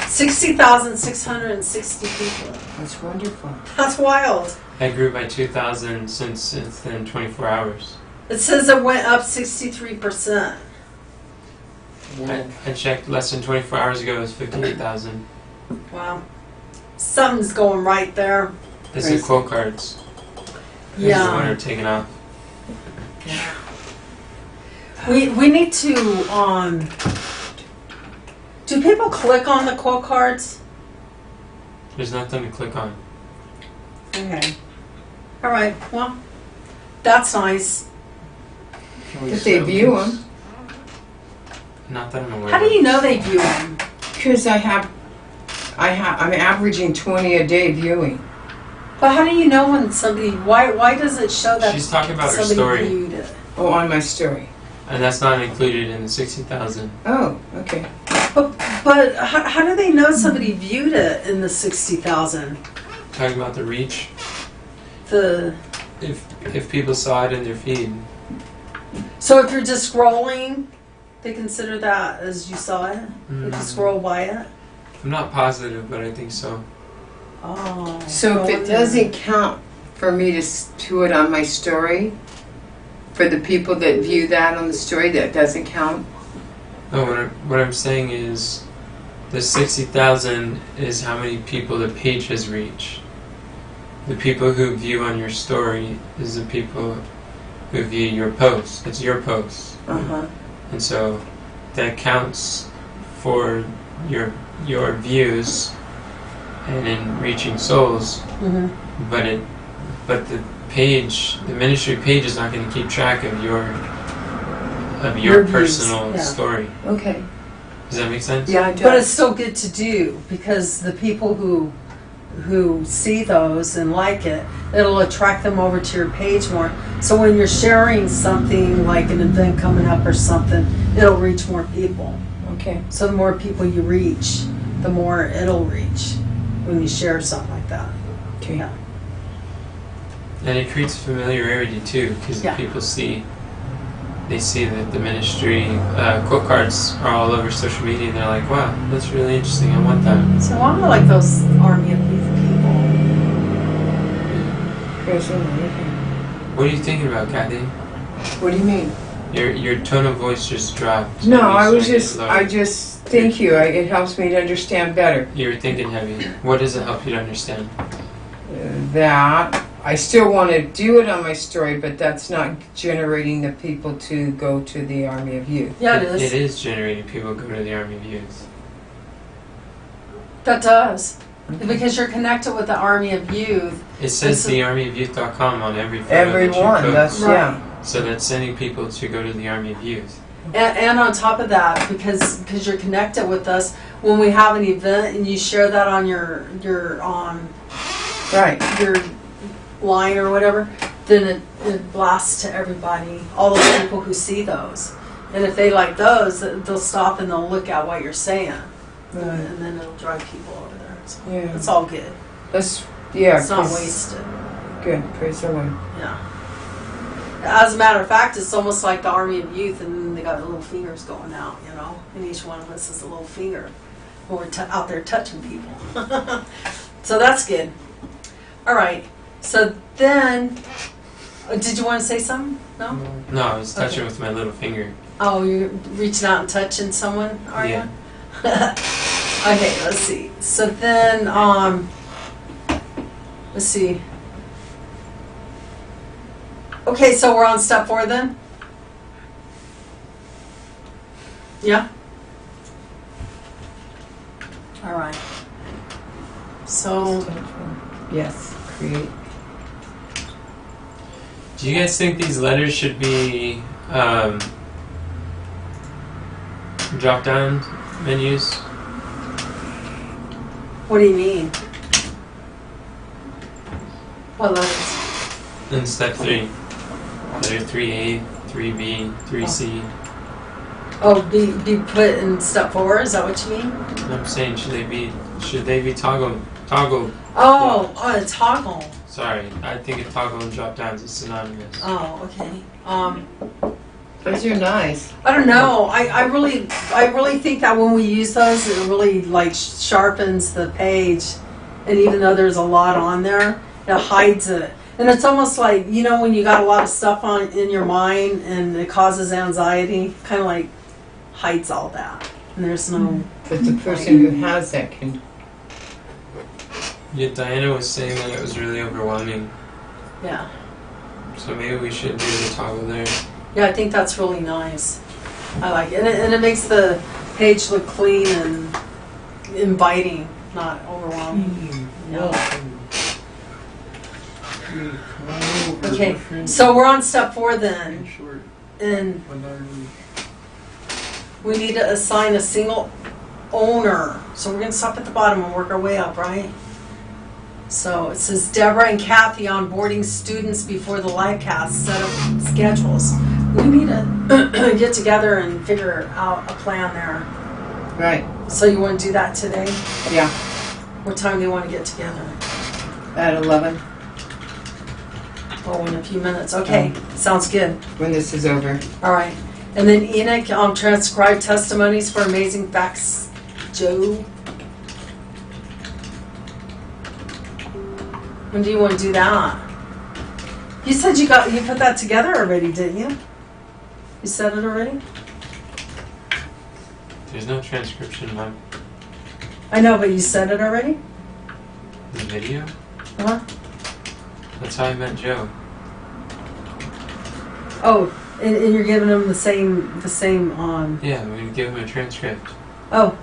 Speaker 1: 60,660 people.
Speaker 5: That's wonderful.
Speaker 1: That's wild.
Speaker 2: That grew by 2,000 since within 24 hours.
Speaker 1: It says it went up 63%.
Speaker 2: I checked less than 24 hours ago, it was 58,000.
Speaker 1: Wow. Something's going right there.
Speaker 2: This is quote cards. The one
Speaker 1: Yeah.
Speaker 2: are taken off.
Speaker 1: We need to, do people click on the quote cards?
Speaker 2: There's nothing to click on.
Speaker 1: Okay. All right, well, that's nice.
Speaker 4: Can we
Speaker 5: If they
Speaker 4: sell
Speaker 5: view
Speaker 4: these?
Speaker 5: them.
Speaker 2: Not that I'm aware
Speaker 1: How do
Speaker 2: of.
Speaker 1: you know they view them?
Speaker 5: Because I'm averaging 20 a day viewing.
Speaker 1: But how do you know when somebody, why does it show that
Speaker 2: She's talking about her
Speaker 1: somebody
Speaker 2: story,
Speaker 1: viewed it?
Speaker 5: Oh, on my story.
Speaker 2: and that's not included in the 60,000.
Speaker 5: Oh, okay.
Speaker 1: But how do they know somebody viewed it in the 60,000?
Speaker 2: Talking about the reach.
Speaker 1: The
Speaker 2: If people saw it in their feed,
Speaker 1: So if you're just scrolling, they consider that as you saw it? If you scroll by it?
Speaker 2: I'm not positive, but I think so.
Speaker 1: Oh.
Speaker 5: So
Speaker 1: no
Speaker 5: if it
Speaker 1: wonder.
Speaker 5: doesn't count for me to it on my story, for the people that view that on the story, that doesn't count?
Speaker 2: No, what I'm saying is, the 60,000 is how many people the page has reached. The people who view on your story is the people who view your post. It's your post,
Speaker 5: Uh-huh.
Speaker 2: and so that counts for your views and in reaching souls.
Speaker 1: Mhm.
Speaker 2: But the page, the ministry page, is not going to keep track of your
Speaker 1: Your views,
Speaker 2: personal
Speaker 1: yeah.
Speaker 2: story.
Speaker 5: Okay.
Speaker 2: Does that make sense?
Speaker 5: Yeah, it does.
Speaker 1: But it's still good to do because the people who who see those and like it, it'll attract them over to your page more. So when you're sharing something like an event coming up or something, it'll reach more people.
Speaker 5: Okay.
Speaker 1: So the more people you reach, the more it'll reach when you share something like that.
Speaker 5: Okay.
Speaker 1: Yeah.
Speaker 2: And it creates familiarity too, because
Speaker 1: Yeah.
Speaker 2: people see, they see that the ministry quote cards are all over social media, and they're like, "Wow, that's really interesting. I want that."
Speaker 1: So I like those Army of Youth people.
Speaker 5: Praise the Lord.
Speaker 2: What are you thinking about, Kathy?
Speaker 5: What do you mean?
Speaker 2: Your tone of voice just dropped.
Speaker 5: No,
Speaker 2: You
Speaker 5: I was
Speaker 2: started
Speaker 5: just,
Speaker 2: low.
Speaker 5: I just, thank you. It helps me to understand better.
Speaker 2: You were thinking heavy. What does it help you to understand?
Speaker 5: That I still want to do it on my story, but that's not generating the people to go to the Army of Youth.
Speaker 1: Yeah, it is.
Speaker 2: It is generating people go to the Army of Youth.
Speaker 1: That does. Because you're connected with the Army of Youth.
Speaker 2: It says
Speaker 1: This is-
Speaker 2: thearmyofyouth.com on every photo that you
Speaker 5: Everyone,
Speaker 2: post.
Speaker 5: that's,
Speaker 1: Right.
Speaker 5: yeah.
Speaker 2: So that's sending people to go to the Army of Youth.
Speaker 1: And on top of that, because you're connected with us, when we have an event and you share that on your
Speaker 5: Right.
Speaker 1: your line or whatever, then it blasts to everybody, all the people who see those. And if they like those, they'll stop and they'll look at what you're saying.
Speaker 5: Right.
Speaker 1: And then it'll drive people over there. So
Speaker 5: Yeah.
Speaker 1: it's all good.
Speaker 5: That's, yeah.
Speaker 1: It's not
Speaker 5: 'cause-
Speaker 1: wasted.
Speaker 5: Good. Praise the Lord.
Speaker 1: Yeah. As a matter of fact, it's almost like the Army of Youth, and then they got little fingers going out, you know, and each one of us is a little finger when we're out there touching people. So that's good. All right. So then, did you want to say something? No?
Speaker 2: No, I was touching
Speaker 1: Okay.
Speaker 2: with my little finger.
Speaker 1: Oh, you're reaching out and touching someone, are
Speaker 2: Yeah.
Speaker 1: you? Okay, let's see. So then, let's see. Okay, so we're on step 4 then? Yeah? All right. So,
Speaker 5: Yes. Create.
Speaker 2: Do you guys think these letters should be drop-down menus?
Speaker 1: what do you mean? What letters?
Speaker 2: In step 3. Letter 3A, 3B, 3C.
Speaker 1: Oh, be put in step 4, is that what you mean?
Speaker 2: I'm saying should they be toggled?
Speaker 1: Oh, a toggle.
Speaker 2: Sorry, I think a toggle and drop-downs is synonymous.
Speaker 1: Oh, okay.
Speaker 5: Those are nice.
Speaker 1: I don't know. I really think that when we use those, it really like sharpens the page, and even though there's a lot on there, it hides it. And it's almost like, you know, when you got a lot of stuff on in your mind and it causes anxiety, kind of like hides all that. And there's no.
Speaker 5: But the person who has that can.
Speaker 2: Yeah, Diana was saying that it was really overwhelming.
Speaker 1: Yeah.
Speaker 2: So maybe we should do the toggle there.
Speaker 1: Yeah, I think that's really nice. I like it. And it makes the page look clean and inviting, not overwhelming. Yeah. Okay, so we're on step 4 then. And we need to assign a single owner. So we're going to stop at the bottom and work our way up, right? So it says Deborah and Kathy onboarding students before the live cast, set up schedules. We need to get together and figure out a plan there.
Speaker 5: Right.
Speaker 1: So you want to do that today?
Speaker 5: Yeah.
Speaker 1: What time do you want to get together?
Speaker 5: At 11
Speaker 1: Oh, in a few minutes. Okay, sounds good.
Speaker 5: when this is over.
Speaker 1: All right. And then Enoch, transcribe testimonies for Amazing Facts. Joe. When do you want to do that? You said you put that together already, didn't you? You said it already?
Speaker 2: There's no transcription on
Speaker 1: I know, but you said it already?
Speaker 2: the video.
Speaker 1: Huh?
Speaker 2: That's how I met Joe.
Speaker 1: Oh, and you're giving them the same
Speaker 2: Yeah, we give him a transcript.
Speaker 1: Oh.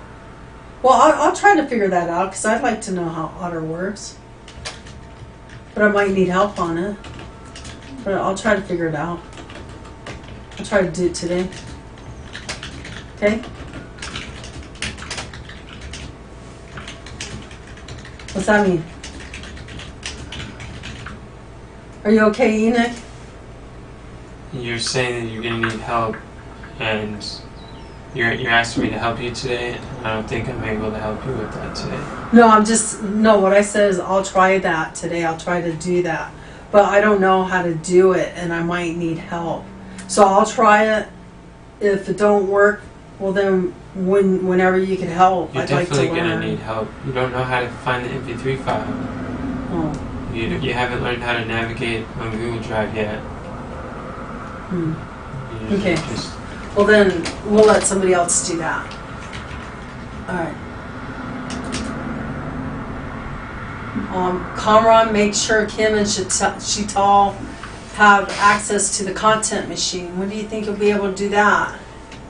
Speaker 1: Well, I'll try to figure that out because I'd like to know how Otter works. But I might need help on it. But I'll try to figure it out. I'll try to do it today. Okay? What's that mean? Are you okay, Enoch?
Speaker 2: You're saying that you're gonna need help, and you're asking me to help you today. I don't think I'm able to help you with that today.
Speaker 1: No, what I said is I'll try that today. I'll try to do that. But I don't know how to do it, and I might need help. So I'll try it. If it don't work, well then whenever you can help,
Speaker 2: You're
Speaker 1: I'd like to
Speaker 2: definitely
Speaker 1: learn.
Speaker 2: gonna need help. You don't know how to find the MP3 file.
Speaker 1: Oh.
Speaker 2: You haven't learned how to navigate on Google Drive yet.
Speaker 1: Hmm.
Speaker 2: You
Speaker 1: Okay.
Speaker 2: just-
Speaker 1: Well then, we'll let somebody else do that. Alright. Kamran, make sure Kim and Shital have access to the content machine. When do you think you'll be able to do that?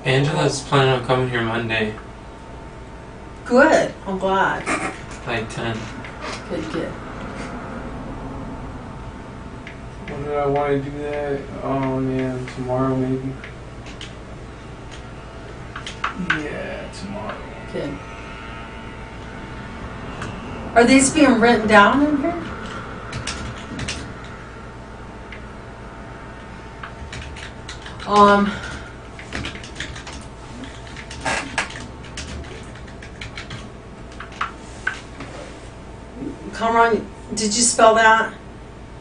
Speaker 2: Angela's planning on coming here Monday,
Speaker 1: Good. I'm glad.
Speaker 2: like 10.
Speaker 1: Good.
Speaker 4: When do I want to do that? Oh man, tomorrow maybe. Yeah, tomorrow.
Speaker 1: Good. Are these being written down in here? Kamran, did you spell that?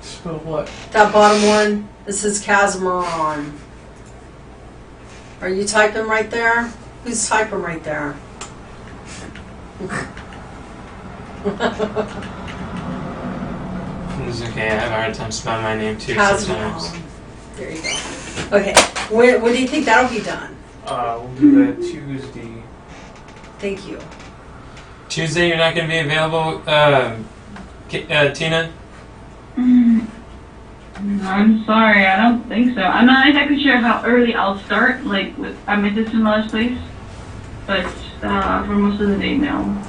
Speaker 4: Spell what?
Speaker 1: That bottom one? This is Casmaron. Are you typing right there? Who's typing right there?
Speaker 2: It's okay, I have a hard time spelling my name too sometimes.
Speaker 1: Casmaron. There you go. Okay. When do you think that'll be done?
Speaker 4: We'll do that Tuesday.
Speaker 1: Thank you.
Speaker 2: Tuesday, you're not going to be available, Tina?
Speaker 3: I'm sorry, I don't think so. I'm not exactly sure how early I'll start, like at my sister-in-law's place, but for most of the day, no.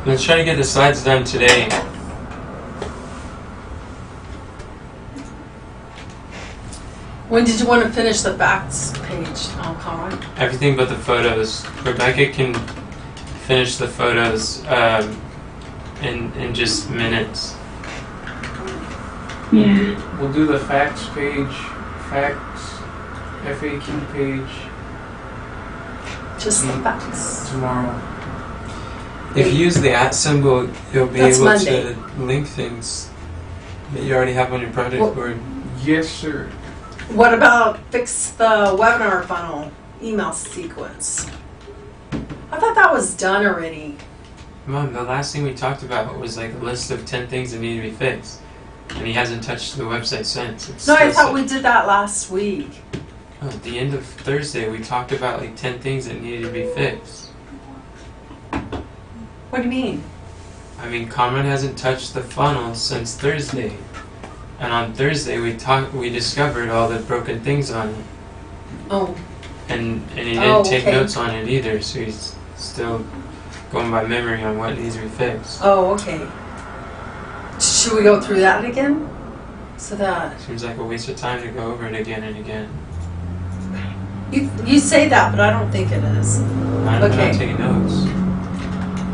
Speaker 2: Let's try to get the slides done today.
Speaker 1: When did you want to finish the facts page, Kamran?
Speaker 2: Everything but the photos. Rebecca can finish the photos in just minutes.
Speaker 3: Yeah.
Speaker 4: We'll do the facts page, facts, FAQ page
Speaker 1: Just the facts.
Speaker 4: tomorrow.
Speaker 2: If you use the @ symbol, you'll be
Speaker 1: That's
Speaker 2: able
Speaker 1: Monday.
Speaker 2: to link things that you already have on your project
Speaker 1: Well-
Speaker 2: board.
Speaker 4: Yes, sir.
Speaker 1: What about fix the webinar funnel email sequence? I thought that was done already.
Speaker 2: Mom, the last thing we talked about was like a list of 10 things that need to be fixed. And he hasn't touched the website since. It's
Speaker 1: No, I
Speaker 2: still
Speaker 1: thought
Speaker 2: set.
Speaker 1: we did that last week.
Speaker 2: Oh, at the end of Thursday, we talked about like 10 things that needed to be fixed.
Speaker 1: What do you mean?
Speaker 2: I mean, Cameron hasn't touched the funnel since Thursday. And on Thursday, we discovered all the broken things on it.
Speaker 1: Oh,
Speaker 2: And he didn't
Speaker 1: Oh,
Speaker 2: take
Speaker 1: okay.
Speaker 2: notes on it either, so he's still going by memory on what needs to be fixed.
Speaker 1: oh, okay. Should we go through that again? So that
Speaker 2: Seems like a waste of time to go over it again and again.
Speaker 1: you say that, but I don't think it is.
Speaker 2: I'm
Speaker 1: Okay.
Speaker 2: not taking notes.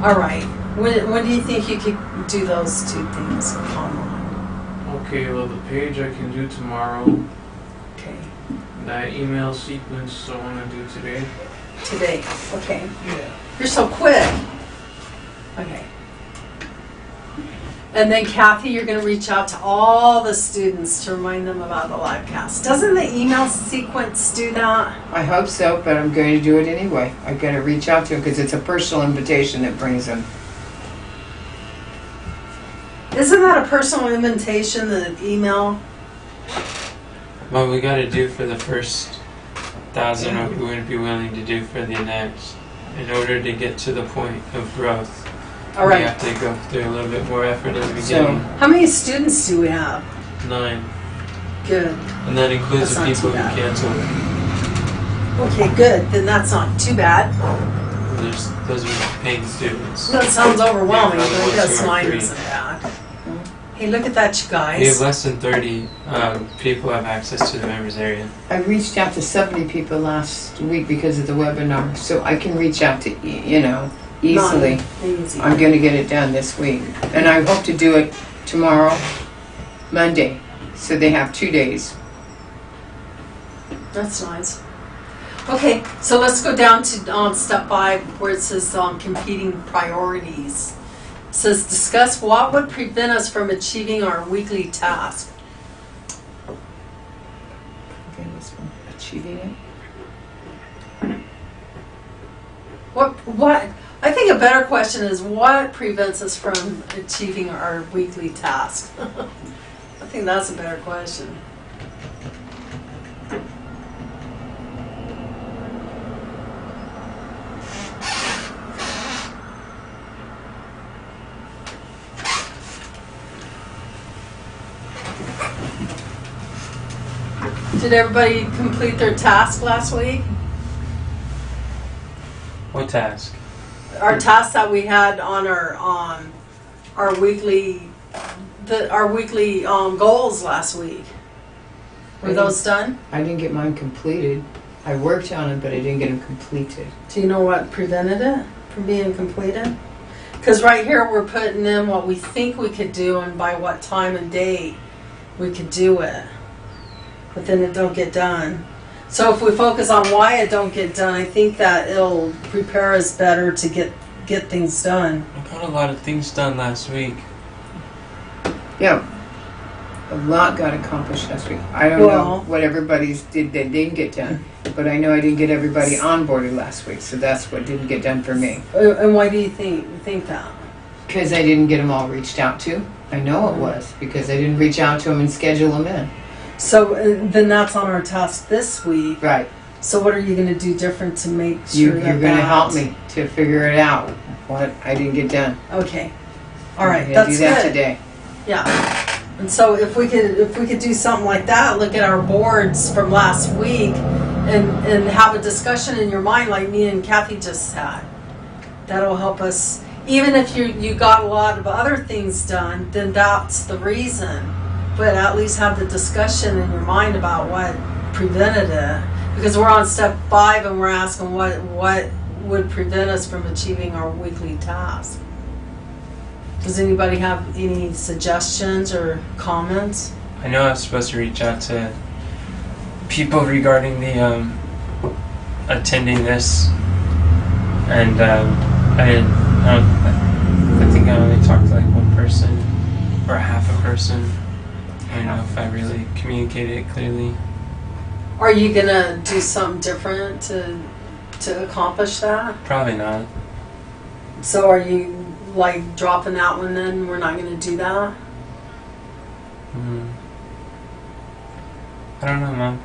Speaker 1: All right. When do you think you could do those two things online?
Speaker 4: Okay, well, the page I can do tomorrow.
Speaker 1: Okay.
Speaker 4: That email sequence I want to do today.
Speaker 1: Today. Okay.
Speaker 4: Yeah.
Speaker 1: You're so quick. Okay. And then Kathy, you're going to reach out to all the students to remind them about the live cast. Doesn't the email sequence do that?
Speaker 5: I hope so, but I'm going to do it anyway. I've got to reach out to them because it's a personal invitation that brings them.
Speaker 1: Isn't that a personal invitation, the email?
Speaker 2: What we gotta do for the first 1,000, what we wouldn't be willing to do for the next. In order to get to the point of growth,
Speaker 1: All
Speaker 2: we
Speaker 1: right.
Speaker 2: have to go through a little bit more effort in the
Speaker 5: So-
Speaker 2: beginning.
Speaker 1: How many students do we have?
Speaker 2: 9.
Speaker 1: Good.
Speaker 2: And that includes
Speaker 1: That's
Speaker 2: the
Speaker 1: not
Speaker 2: people
Speaker 1: too
Speaker 2: who
Speaker 1: bad.
Speaker 2: canceled.
Speaker 1: Okay, good. Then that's not too bad.
Speaker 2: Those are paying students.
Speaker 1: That sounds overwhelming,
Speaker 2: Yeah,
Speaker 1: but I
Speaker 2: otherwise
Speaker 1: guess
Speaker 2: you are
Speaker 1: mine
Speaker 2: free.
Speaker 1: isn't bad. Hey, look at that, you
Speaker 2: We have
Speaker 1: guys.
Speaker 2: less than 30 people have access to the members area.
Speaker 5: I reached out to 70 people last week because of the webinar, so I can reach out to, easily.
Speaker 1: None. Easy.
Speaker 5: I'm going to get it done this week. And I hope to do it tomorrow, Monday. So they have 2 days.
Speaker 1: That's nice. Okay, so let's go down to step 5 where it says competing priorities. It says discuss what would prevent us from achieving our weekly task.
Speaker 5: Okay, this one. Achieving it.
Speaker 1: What? I think a better question is what prevents us from achieving our weekly task? I think that's a better question. Did everybody complete their task last week?
Speaker 2: What task?
Speaker 1: Our tasks that we had on our weekly goals last week. Were those done?
Speaker 5: I didn't get mine completed. I worked on it, but I didn't get them completed.
Speaker 1: Do you know what prevented it from being completed? Because right here we're putting in what we think we could do and by what time and date we could do it. But then it don't get done. So if we focus on why it don't get done, I think that it'll prepare us better to get things done.
Speaker 2: I got a lot of things done last week.
Speaker 5: Yeah. A lot got accomplished last week. I don't know what everybody's did that didn't get done, but I know I didn't get everybody onboarded last week, so that's what didn't get done for me.
Speaker 1: And why do you think that?
Speaker 5: Because I didn't get them all reached out to. I know it was, because I didn't reach out to them and schedule them in.
Speaker 1: So then that's on our task this week.
Speaker 5: Right.
Speaker 1: So what are you going to do different to make sure
Speaker 5: You're going to help me to figure it out, what I didn't get done.
Speaker 1: Okay. All right.
Speaker 5: I'm gonna
Speaker 1: That's
Speaker 5: do that
Speaker 1: good.
Speaker 5: today.
Speaker 1: Yeah. And so if we could do something like that, look at our boards from last week and have a discussion in your mind like me and Kathy just had. That'll help us. Even if you got a lot of other things done, then that's the reason. But at least have the discussion in your mind about what prevented it. Because we're on step 5 and we're asking what would prevent us from achieving our weekly task. Does anybody have any suggestions or comments?
Speaker 2: I know I was supposed to reach out to people regarding the attending this, and I didn't. I think I only talked to like one person or half a person. I don't know if I really communicated it clearly.
Speaker 1: Are you gonna do something different to accomplish that?
Speaker 2: Probably not.
Speaker 1: So are you like dropping that one then? We're not gonna do that?
Speaker 2: I don't know, Mom.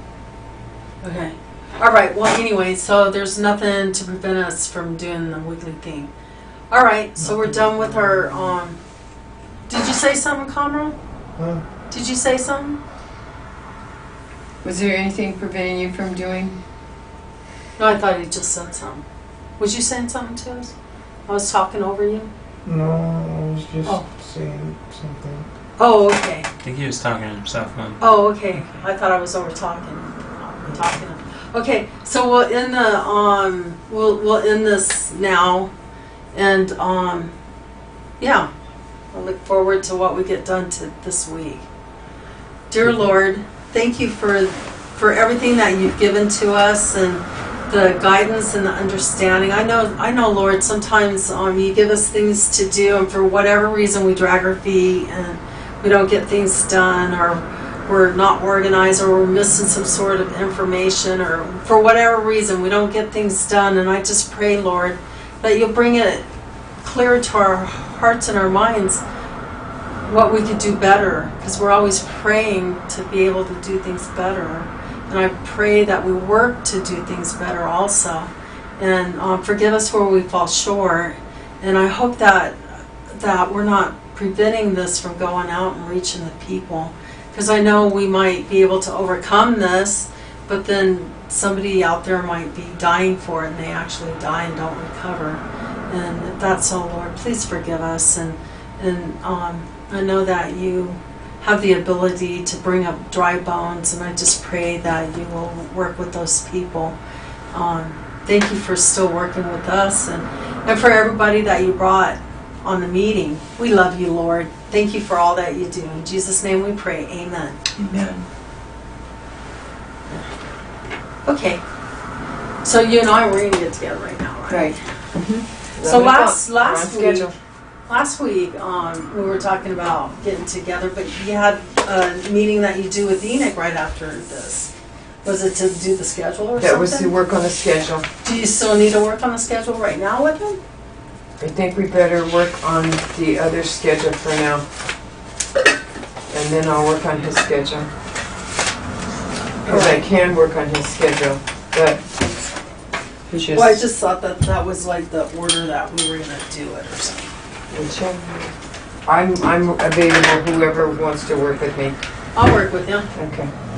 Speaker 1: Okay. Alright, well anyway, so there's nothing to prevent us from doing the weekly thing. Alright, so we're done with our did you say something, Conrad?
Speaker 4: Huh?
Speaker 1: Did you say something?
Speaker 5: Was there anything preventing you from doing?
Speaker 1: No, I thought you just said something. Was you saying something to us? I was talking over you?
Speaker 4: No, I was just
Speaker 1: Oh.
Speaker 4: saying something.
Speaker 1: Oh, okay.
Speaker 2: I think he was talking to himself, Mom.
Speaker 1: Oh, okay. I thought I was over talking. Okay, so we'll end the we'll end this now, and yeah, I look forward to what we get done this week. Dear Lord, thank you for everything that you've given to us and the guidance and the understanding. I know, Lord. Sometimes you give us things to do, and for whatever reason we drag our feet and we don't get things done, or we're not organized, or we're missing some sort of information, or for whatever reason we don't get things done. And I just pray, Lord, that you'll bring it clear to our hearts and our minds what we could do better, because we're always praying to be able to do things better. And I pray that we work to do things better also. And forgive us where we fall short. And I hope that we're not preventing this from going out and reaching the people. Because I know we might be able to overcome this, but then somebody out there might be dying for it and they actually die and don't recover. And if that's so, Lord, please forgive us. And I know that you have the ability to bring up dry bones, and I just pray that you will work with those people. Thank you for still working with us, and for everybody that you brought on the meeting. We love you, Lord. Thank you for all that you do. In Jesus' name we pray. Amen.
Speaker 5: Amen.
Speaker 1: Okay. So you and I, we're going to get together right now, right?
Speaker 5: Right.
Speaker 1: So
Speaker 5: 11 o'clock. We're on
Speaker 1: last
Speaker 5: schedule.
Speaker 1: week, we were talking about getting together, but you had a meeting that you do with Enoch right after this. Was it to do the schedule or
Speaker 5: That was to
Speaker 1: something?
Speaker 5: work on the schedule.
Speaker 1: Do you still need to work on the schedule right now with him?
Speaker 5: I think we better work on the other schedule for now. And then I'll work on his schedule. Because I can work on his schedule, but he's just...
Speaker 1: Well, I just thought that was like the order that we were gonna do it or something.
Speaker 5: I'm available, whoever wants to work with me.
Speaker 1: I'll work with you.
Speaker 5: Okay.